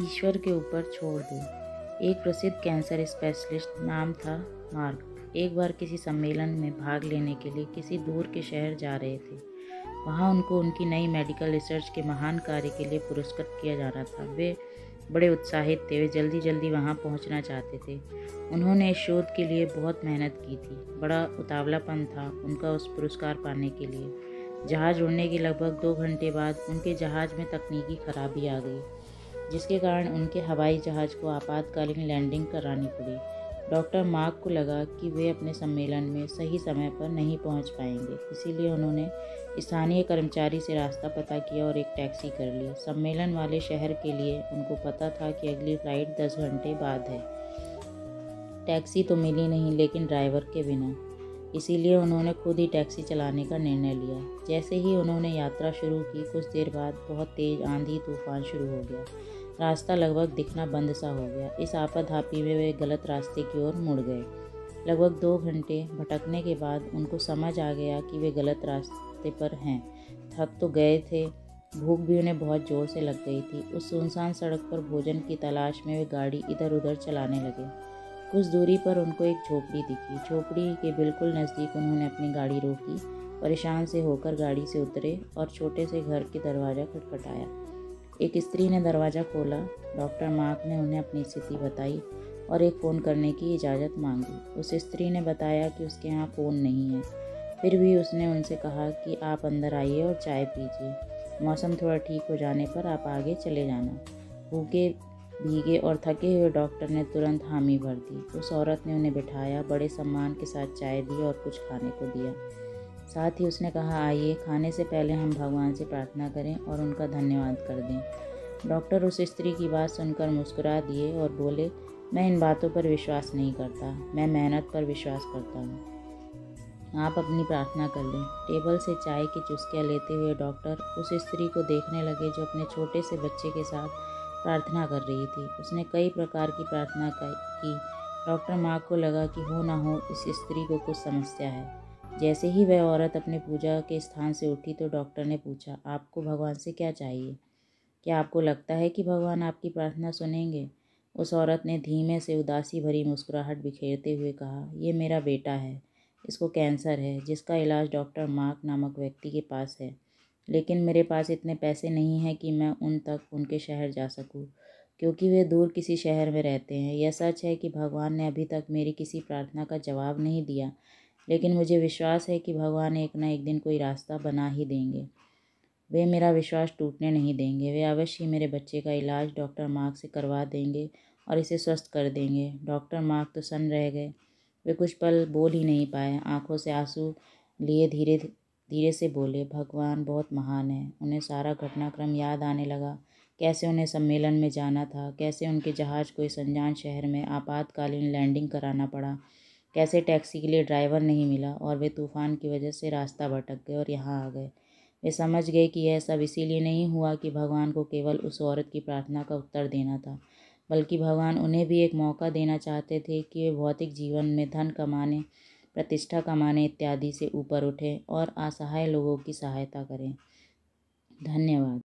ईश्वर के ऊपर छोड़ दो। एक प्रसिद्ध कैंसर स्पेशलिस्ट, नाम था मार्क, एक बार किसी सम्मेलन में भाग लेने के लिए किसी दूर के शहर जा रहे थे। वहाँ उनको उनकी नई मेडिकल रिसर्च के महान कार्य के लिए पुरस्कृत किया जाना था। वे बड़े उत्साहित थे, वे जल्दी जल्दी वहाँ पहुँचना चाहते थे। उन्होंने इस शोध के लिए बहुत मेहनत की थी, बड़ा उतावलापन था उनका उस पुरस्कार पाने के लिए। जहाज़ उड़ने के लगभग 2 घंटे बाद उनके जहाज़ में तकनीकी खराबी आ गई, जिसके कारण उनके हवाई जहाज़ को आपातकालीन लैंडिंग करानी पड़ी। डॉक्टर मार्क को लगा कि वे अपने सम्मेलन में सही समय पर नहीं पहुंच पाएंगे, इसीलिए उन्होंने स्थानीय कर्मचारी से रास्ता पता किया और एक टैक्सी कर ली। सम्मेलन वाले शहर के लिए उनको पता था कि अगली फ़्लाइट 10 घंटे बाद है। टैक्सी तो मिली नहीं, लेकिन ड्राइवर के बिना, इसीलिए उन्होंने खुद ही टैक्सी चलाने का निर्णय लिया। जैसे ही उन्होंने यात्रा शुरू की, कुछ देर बाद बहुत तेज़ आंधी तूफान शुरू हो गया। रास्ता लगभग दिखना बंद सा हो गया। इस आपाधापी में वे गलत रास्ते की ओर मुड़ गए। लगभग 2 घंटे भटकने के बाद उनको समझ आ गया कि वे गलत रास्ते पर हैं। थक तो गए थे, भूख भी उन्हें बहुत ज़ोर से लग गई थी। उस सुनसान सड़क पर भोजन की तलाश में वे गाड़ी इधर उधर चलाने लगे। कुछ दूरी पर उनको एक झोपड़ी दिखी। झोपड़ी के बिल्कुल नज़दीक उन्होंने अपनी गाड़ी रोकी। परेशान से होकर गाड़ी से उतरे और छोटे से घर के दरवाज़ा खटखटाया। एक स्त्री ने दरवाज़ा खोला। डॉक्टर मार्क ने उन्हें अपनी स्थिति बताई और एक फ़ोन करने की इजाज़त मांगी। उस स्त्री ने बताया कि उसके यहाँ फ़ोन नहीं है। फिर भी उसने उनसे कहा कि आप अंदर आइए और चाय पीजिए। मौसम थोड़ा ठीक हो जाने पर आप आगे चले जाना। भूखे, भीगे और थके हुए डॉक्टर ने तुरंत हामी भर दी। उस औरत ने उन्हें बिठाया, बड़े सम्मान के साथ चाय दी और कुछ खाने को दिया। साथ ही उसने कहा, आइए, खाने से पहले हम भगवान से प्रार्थना करें और उनका धन्यवाद कर दें। डॉक्टर उस स्त्री की बात सुनकर मुस्कुरा दिए और बोले, मैं इन बातों पर विश्वास नहीं करता, मैं मेहनत पर विश्वास करता हूँ। आप अपनी प्रार्थना कर लें। टेबल से चाय की चुस्कियाँ लेते हुए डॉक्टर उस स्त्री को देखने लगे जो अपने छोटे से बच्चे के साथ प्रार्थना कर रही थी। उसने कई प्रकार की प्रार्थना की। डॉक्टर मार्क को लगा कि हो ना हो इस स्त्री को कुछ समस्या है। जैसे ही वह औरत अपने पूजा के स्थान से उठी तो डॉक्टर ने पूछा, आपको भगवान से क्या चाहिए? क्या आपको लगता है कि भगवान आपकी प्रार्थना सुनेंगे? उस औरत ने धीमे से उदासी भरी मुस्कुराहट बिखेरते हुए कहा, ये मेरा बेटा है, इसको कैंसर है, जिसका इलाज डॉक्टर मार्क नामक व्यक्ति के पास है। लेकिन मेरे पास इतने पैसे नहीं हैं कि मैं उन तक उनके शहर जा सकूं, क्योंकि वे दूर किसी शहर में रहते हैं। यह सच है कि भगवान ने अभी तक मेरी किसी प्रार्थना का जवाब नहीं दिया, लेकिन मुझे विश्वास है कि भगवान एक न एक दिन कोई रास्ता बना ही देंगे। वे मेरा विश्वास टूटने नहीं देंगे। वे अवश्य ही मेरे बच्चे का इलाज डॉक्टर मार्क से करवा देंगे और इसे स्वस्थ कर देंगे। डॉक्टर मार्क तो सन्न रह गए। वे कुछ पल बोल ही नहीं पाए। आंखों से आंसू लिए धीरे धीरे से बोले, भगवान बहुत महान है। उन्हें सारा घटनाक्रम याद आने लगा। कैसे उन्हें सम्मेलन में जाना था, कैसे उनके जहाज़ को इस अनजान शहर में आपातकालीन लैंडिंग कराना पड़ा, कैसे टैक्सी के लिए ड्राइवर नहीं मिला और वे तूफान की वजह से रास्ता भटक गए और यहाँ आ गए। वे समझ गए कि यह सब इसीलिए नहीं हुआ कि भगवान को केवल उस औरत की प्रार्थना का उत्तर देना था, बल्कि भगवान उन्हें भी एक मौका देना चाहते थे कि वे भौतिक जीवन में धन कमाने, प्रतिष्ठा कमाने इत्यादि से ऊपर उठें और असहाय लोगों की सहायता करें। धन्यवाद।